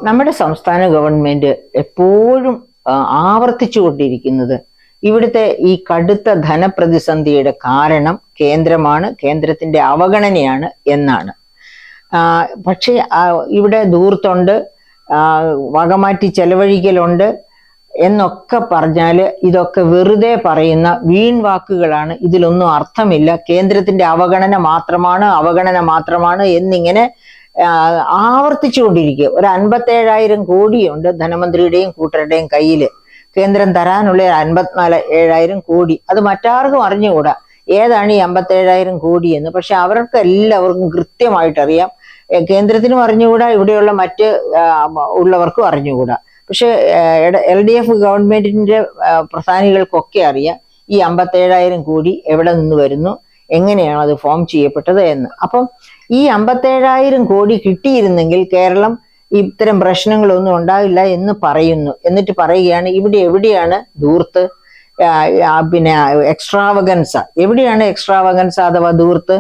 നമ്മുടെ സംസ്ഥാന ഗവൺമെന്റ് എപ്പോഴും ആവർത്തിച്ചുകൊണ്ടിരിക്കുന്നത് ഇവിടുത്തെ ഈ കടുത്ത ധനപ്രതിസന്ധിയുടെ കാരണം കേന്ദ്രമാണ്, കേന്ദ്രത്തിന്റെ അവഗണനയാണ് എന്നാണ്. പക്ഷേ ഇവിടെ ധൂർത്തുണ്ട്, വകമാറ്റി ചെലവഴിക്കലുണ്ട് എന്നൊക്കെ പറഞ്ഞാല് ഇതൊക്കെ വെറുതെ പറയുന്ന വീൺ വാക്കുകളാണ്. ഇതിലൊന്നും അർത്ഥമില്ല. കേന്ദ്രത്തിന്റെ അവഗണന മാത്രമാണ് എന്നിങ്ങനെ ആവർത്തിച്ചുകൊണ്ടിരിക്കുക. ഒരു 57,000 കോടിയുണ്ട് ധനമന്ത്രിയുടെയും കൂട്ടരുടെയും കയ്യിൽ. കേന്ദ്രം തരാനുള്ള 54,000 കോടി. അത് മറ്റാർക്കും അറിഞ്ഞുകൂടാ ഏതാണ് ഈ 57,000 കോടി എന്ന്. പക്ഷെ അവർക്ക് എല്ലാവർക്കും കൃത്യമായിട്ട് അറിയാം. കേന്ദ്രത്തിനും അറിഞ്ഞുകൂടാ, ഇവിടെയുള്ള മറ്റ് ഉള്ളവർക്കും അറിഞ്ഞുകൂടാ. പക്ഷെ LDF ഗവൺമെന്റിന്റെ പ്രധാനികൾക്കൊക്കെ അറിയാം ഈ 57,000 കോടി എവിടെ നിന്ന് വരുന്നു, എങ്ങനെയാണ് അത് ഫോം ചെയ്യപ്പെട്ടത് എന്ന്. അപ്പം ഈ 57,000 കോടി കിട്ടിയിരുന്നെങ്കിൽ കേരളം ഇത്തരം പ്രശ്നങ്ങളൊന്നും ഉണ്ടാവില്ല എന്ന് പറയുന്നു. എന്നിട്ട് പറയുകയാണ് ഇവിടെ എവിടെയാണ് ധൂർത്ത്, പിന്നെ എക്സ്ട്രാവഗൻസ, എവിടെയാണ് എക്സ്ട്രാവഗൻസ അഥവാ ധൂർത്ത്?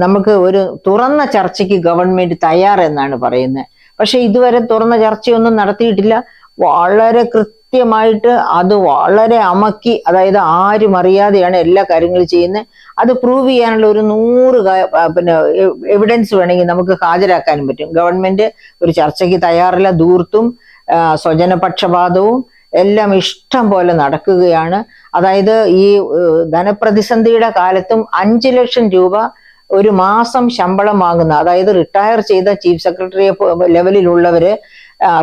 നമുക്ക് ഒരു തുറന്ന ചർച്ചയ്ക്ക് ഗവൺമെന്റ് തയ്യാറെന്നാണ് പറയുന്നത്. പക്ഷെ ഇതുവരെ തുറന്ന ചർച്ചയൊന്നും നടത്തിയിട്ടില്ല. വളരെ കൃത്യമായിട്ട് അത് വളരെ അമക്കി, അതായത് ആരും അറിയാതെയാണ് എല്ലാ കാര്യങ്ങളും ചെയ്യുന്നത്. അത് പ്രൂവ് ചെയ്യാനുള്ള ഒരു 100 എവിഡൻസ് വേണമെങ്കിൽ നമുക്ക് ഹാജരാക്കാനും പറ്റും. ഗവൺമെന്റ് ഒരു ചർച്ചയ്ക്ക് തയ്യാറില്ല. ധൂർത്തും സ്വജനപക്ഷപാതവും എല്ലാം ഇഷ്ടം പോലെ നടക്കുകയാണ്. അതായത് ഈ ധനപ്രതിസന്ധിയുടെ കാലത്തും 5 ലക്ഷം രൂപ ഒരു മാസം ശമ്പളം വാങ്ങുന്ന, അതായത് റിട്ടയർ ചെയ്ത ചീഫ് സെക്രട്ടറി ലെവലിലുള്ളവര്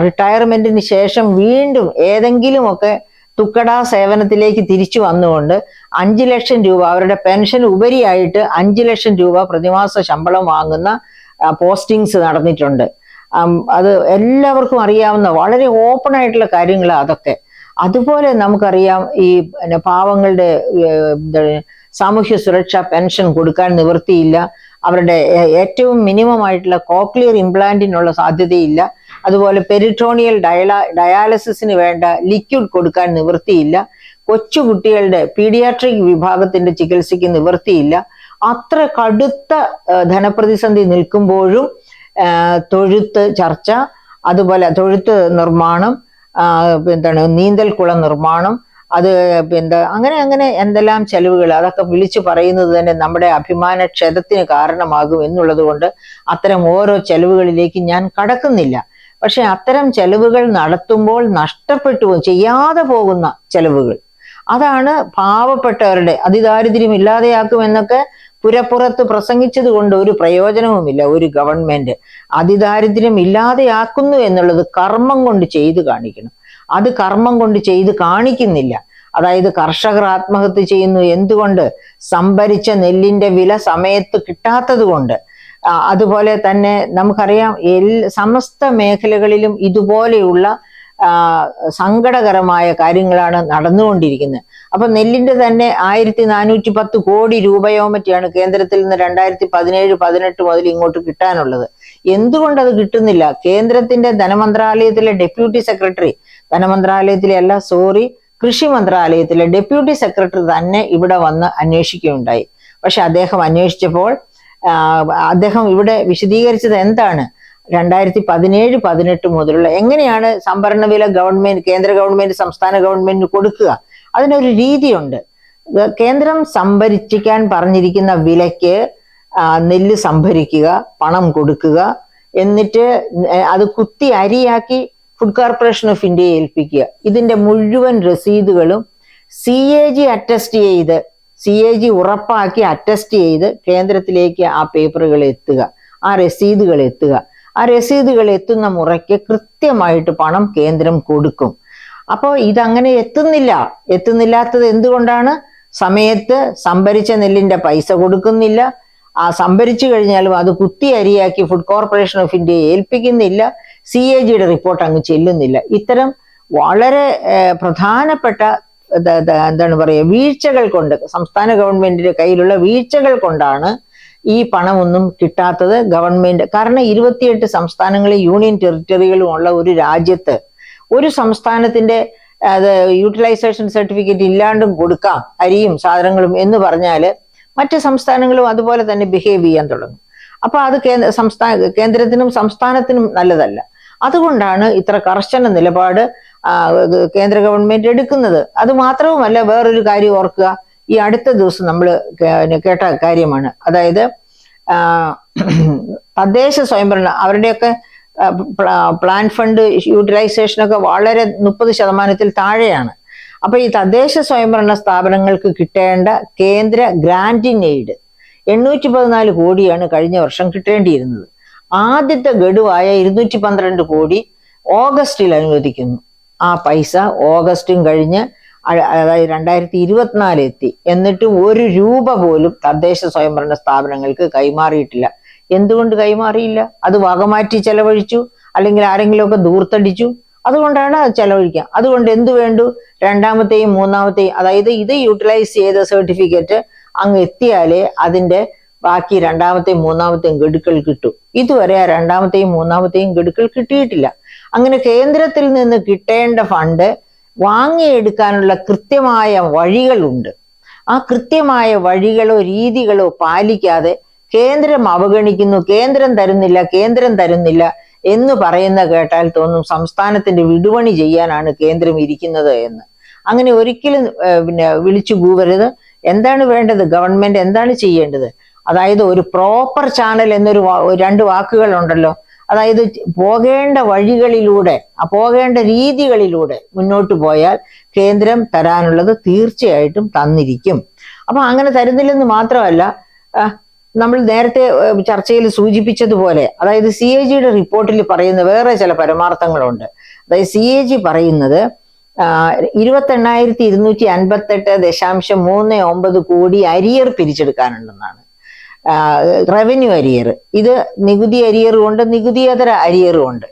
റിട്ടയർമെന്റിന് ശേഷം വീണ്ടും ഏതെങ്കിലുമൊക്കെ തുക്കടാ സേവനത്തിലേക്ക് തിരിച്ചു വന്നുകൊണ്ട് 5 ലക്ഷം രൂപ അവരുടെ പെൻഷൻ ഉപരിയായിട്ട് 5 ലക്ഷം രൂപ പ്രതിമാസ ശമ്പളം വാങ്ങുന്ന പോസ്റ്റിങ്സ് നടന്നിട്ടുണ്ട്. അത് എല്ലാവർക്കും അറിയാവുന്ന വളരെ ഓപ്പൺ ആയിട്ടുള്ള കാര്യങ്ങളാണ് അതൊക്കെ. അതുപോലെ നമുക്കറിയാം ഈ പാവങ്ങളുടെ സാമൂഹ്യ സുരക്ഷാ പെൻഷൻ കൊടുക്കാൻ നിവൃത്തിയില്ല. അവരുടെ ഏറ്റവും മിനിമം ആയിട്ടുള്ള കോക്ലിയർ ഇംപ്ലാന്റിനുള്ള സാധ്യതയില്ല. അതുപോലെ പെരിറ്റോണിയൽ ഡയാലിസിസിന് വേണ്ട ലിക്വിഡ് കൊടുക്കാൻ നിവൃത്തിയില്ല. കൊച്ചുകുട്ടികളുടെ പീഡിയാട്രിക് വിഭാഗത്തിന്റെ ചികിത്സയ്ക്ക് നിവൃത്തിയില്ല. അത്ര കടുത്ത ധനപ്രതിസന്ധി നിൽക്കുമ്പോഴും തൊഴുത്ത് ചർച്ച, അതുപോലെ തൊഴുത്ത് നിർമ്മാണം, നീന്തൽക്കുളം നിർമ്മാണം, അത് അങ്ങനെ എന്തെല്ലാം ചെലവുകൾ, അതൊക്കെ വിളിച്ചു പറയുന്നത് തന്നെ നമ്മുടെ അഭിമാനക്ഷതത്തിന് കാരണമാകും എന്നുള്ളത് കൊണ്ട് അത്തരം ഓരോ ചെലവുകളിലേക്ക് ഞാൻ കടക്കുന്നില്ല. പക്ഷെ അത്തരം ചെലവുകൾ നടത്തുമ്പോൾ നഷ്ടപ്പെട്ടു ചെയ്യാതെ പോകുന്ന ചെലവുകൾ, അതാണ് പാവപ്പെട്ടവരുടെ അതിദാരിദ്ര്യം ഇല്ലാതെയാക്കുമെന്നൊക്കെ പുരപ്പുറത്ത് പ്രസംഗിച്ചത് കൊണ്ട് ഒരു പ്രയോജനവുമില്ല. ഒരു ഗവൺമെന്റ് അതിദാരിദ്ര്യം ഇല്ലാതെയാക്കുന്നു എന്നുള്ളത് കർമ്മം കൊണ്ട് ചെയ്ത് കാണിക്കണം. അത് കർമ്മം കൊണ്ട് ചെയ്ത് കാണിക്കുന്നില്ല. അതായത് കർഷകർ ആത്മഹത്യ ചെയ്യുന്നു. എന്തുകൊണ്ട്? സംഭരിച്ച നെല്ലിന്റെ വില സമയത്ത് കിട്ടാത്തത് കൊണ്ട്. അതുപോലെ തന്നെ നമുക്കറിയാം സമസ്ത മേഖലകളിലും ഇതുപോലെയുള്ള സങ്കടകരമായ കാര്യങ്ങളാണ് നടന്നുകൊണ്ടിരിക്കുന്നത്. അപ്പൊ നെല്ലിന്റെ തന്നെ 1410 കോടി രൂപയോ മറ്റാണ് കേന്ദ്രത്തിൽ നിന്ന് 2017-18 മുതൽ ഇങ്ങോട്ട് കിട്ടാനുള്ളത്. എന്തുകൊണ്ടത് കിട്ടുന്നില്ല? കേന്ദ്രത്തിന്റെ ധനമന്ത്രാലയത്തിലെ ഡെപ്യൂട്ടി സെക്രട്ടറി, കൃഷി മന്ത്രാലയത്തിലെ ഡെപ്യൂട്ടി സെക്രട്ടറി തന്നെ ഇവിടെ വന്ന് അന്വേഷിക്കുകയുണ്ടായി. പക്ഷെ അദ്ദേഹം അന്വേഷിച്ചപ്പോൾ അദ്ദേഹം ഇവിടെ വിശദീകരിച്ചത് എന്താണ്? 2017-18 മുതലുള്ള എങ്ങനെയാണ് സംഭരണ വില കേന്ദ്ര ഗവൺമെന്റ് സംസ്ഥാന ഗവൺമെന്റിന് കൊടുക്കുക? അതിനൊരു രീതിയുണ്ട്. കേന്ദ്രം സംഭരിക്കാൻ പറഞ്ഞിരിക്കുന്ന വിലയ്ക്ക് നെല്ല് സംഭരിക്കുക, പണം കൊടുക്കുക, എന്നിട്ട് അത് കുത്തി അരിയാക്കി ഫുഡ് കോർപ്പറേഷൻ ഓഫ് ഇന്ത്യയെ ഏൽപ്പിക്കുക. ഇതിന്റെ മുഴുവൻ രസീതുകളും CAG ഉറപ്പാക്കി അറ്റസ്റ്റ് ചെയ്ത് കേന്ദ്രത്തിലേക്ക് ആ പേപ്പറുകൾ എത്തുക, ആ രസീതുകൾ എത്തുക. ആ രസീതുകൾ എത്തുന്ന മുറയ്ക്ക് കൃത്യമായിട്ട് പണം കേന്ദ്രം കൊടുക്കും. അപ്പോൾ ഇതങ്ങനെ എത്തുന്നില്ലാത്തത് എന്തുകൊണ്ടാണ്? സമയത്ത് സംഭരിച്ച നെല്ലിന്റെ പൈസ കൊടുക്കുന്നില്ല. ആ സംഭരിച്ചു കഴിഞ്ഞാലും അത് കുത്തി അരിയാക്കി ഫുഡ് കോർപ്പറേഷൻ ഓഫ് ഇന്ത്യയെ ഏൽപ്പിക്കുന്നില്ല. CAGയുടെ റിപ്പോർട്ട് അങ്ങ് ചെല്ലുന്നില്ല. ഇത്തരം വളരെ പ്രധാനപ്പെട്ട വീഴ്ചകൾ കൊണ്ട്, സംസ്ഥാന ഗവൺമെന്റിന്റെ കയ്യിലുള്ള വീഴ്ചകൾ കൊണ്ടാണ് ഈ പണമൊന്നും കിട്ടാത്തത്. ഗവൺമെന്റ് കാരണം 28 സംസ്ഥാനങ്ങളും യൂണിയൻ ടെറിട്ടറികളും ഉള്ള ഒരു രാജ്യത്ത് ഒരു സംസ്ഥാനത്തിന്റെ യൂട്ടിലൈസേഷൻ സർട്ടിഫിക്കറ്റ് ഇല്ലാണ്ടും കൊടുക്കാം അരിയും സാധനങ്ങളും എന്ന് പറഞ്ഞാൽ മറ്റ് സംസ്ഥാനങ്ങളും അതുപോലെ തന്നെ ബിഹേവ് ചെയ്യാൻ തുടങ്ങും. അപ്പൊ അത് കേന്ദ്രത്തിനും സംസ്ഥാനത്തിനും നല്ലതല്ല. അതുകൊണ്ടാണ് ഇത്ര കർശന നിലപാട് കേന്ദ്ര ഗവൺമെന്റ് എടുക്കുന്നത്. അത് മാത്രവുമല്ല, വേറൊരു കാര്യം ഓർക്കുക, ഈ അടുത്ത ദിവസം നമ്മൾ കേട്ട കാര്യമാണ്. അതായത് തദ്ദേശ സ്വയംഭരണ അവരുടെയൊക്കെ പ്ലാൻ ഫണ്ട് യൂട്ടിലൈസേഷനൊക്കെ വളരെ 30% താഴെയാണ്. അപ്പൊ ഈ തദ്ദേശ സ്വയംഭരണ സ്ഥാപനങ്ങൾക്ക് കിട്ടേണ്ട കേന്ദ്ര ഗ്രാന്റിൻ എയ്ഡ് 814 കോടിയാണ് കഴിഞ്ഞ വർഷം കിട്ടേണ്ടിയിരുന്നത്. ആദ്യത്തെ ഗഡുവായ 212 കോടി ഓഗസ്റ്റിൽ അനുവദിക്കുന്നു. ആ പൈസ ഓഗസ്റ്റും കഴിഞ്ഞ് അതായത് 2024 എത്തി. എന്നിട്ടും 1 രൂപ പോലും തദ്ദേശ സ്വയംഭരണ സ്ഥാപനങ്ങൾക്ക് കൈമാറിയിട്ടില്ല. എന്തുകൊണ്ട് കൈമാറിയില്ല? അത് വകമാറ്റി ചെലവഴിച്ചു, അല്ലെങ്കിൽ ആരെങ്കിലുമൊക്കെ ദൂർത്തടിച്ചു. അതുകൊണ്ടാണ് അത് ചെലവഴിക്കുക. അതുകൊണ്ട് എന്തു വേണ്ടു? രണ്ടാമത്തെയും മൂന്നാമത്തെയും, അതായത് ഇത് യൂട്ടിലൈസ് ചെയ്ത സർട്ടിഫിക്കറ്റ് അങ്ങ് എത്തിയാലേ അതിന്റെ ബാക്കി രണ്ടാമത്തെയും മൂന്നാമത്തെയും ഗഡുക്കൾ കിട്ടും. ഇതുവരെ ആ രണ്ടാമത്തെയും മൂന്നാമത്തെയും ഗഡുക്കൾ കിട്ടിയിട്ടില്ല. അങ്ങനെ കേന്ദ്രത്തിൽ നിന്ന് കിട്ടേണ്ട ഫണ്ട് വാങ്ങിയെടുക്കാനുള്ള കൃത്യമായ വഴികളുണ്ട്. ആ കൃത്യമായ വഴികളോ രീതികളോ പാലിക്കാതെ കേന്ദ്രം അവഗണിക്കുന്നു, കേന്ദ്രം തരുന്നില്ല എന്ന് പറയുന്ന കേട്ടാൽ തോന്നും സംസ്ഥാനത്തിന്റെ വിടുപണി ചെയ്യാനാണ് കേന്ദ്രം ഇരിക്കുന്നത് എന്ന്. അങ്ങനെ ഒരിക്കലും വിളിച്ചു കൂവരുത്. എന്താണ് വേണ്ടത്? ഗവൺമെന്റ് എന്താണ് ചെയ്യേണ്ടത്? അതായത് ഒരു പ്രോപ്പർ ചാനൽ എന്നൊരു 2 വാക്കുകൾ ഉണ്ടല്ലോ. അതായത് പോകേണ്ട വഴികളിലൂടെ, പോകേണ്ട രീതികളിലൂടെ മുന്നോട്ട് പോയാൽ കേന്ദ്രം തരാനുള്ളത് തീർച്ചയായിട്ടും തന്നിരിക്കും. അപ്പൊ അങ്ങനെ തരുന്നില്ലെന്ന് മാത്രമല്ല, നമ്മൾ നേരത്തെ ചർച്ചയിൽ സൂചിപ്പിച്ചതുപോലെ, അതായത് CAG റിപ്പോർട്ടിൽ പറയുന്ന വേറെ ചില പരമാർത്ഥങ്ങളുണ്ട്. അതായത് CAG പറയുന്നത് 28,258.39 കോടി അരിയർ പിരിച്ചെടുക്കാനുണ്ടെന്നാണ്. Revenue arrear. ഇത് നികുതി അരിയറും ഉണ്ട്, നികുതിയേതര അരിയറും ഉണ്ട്.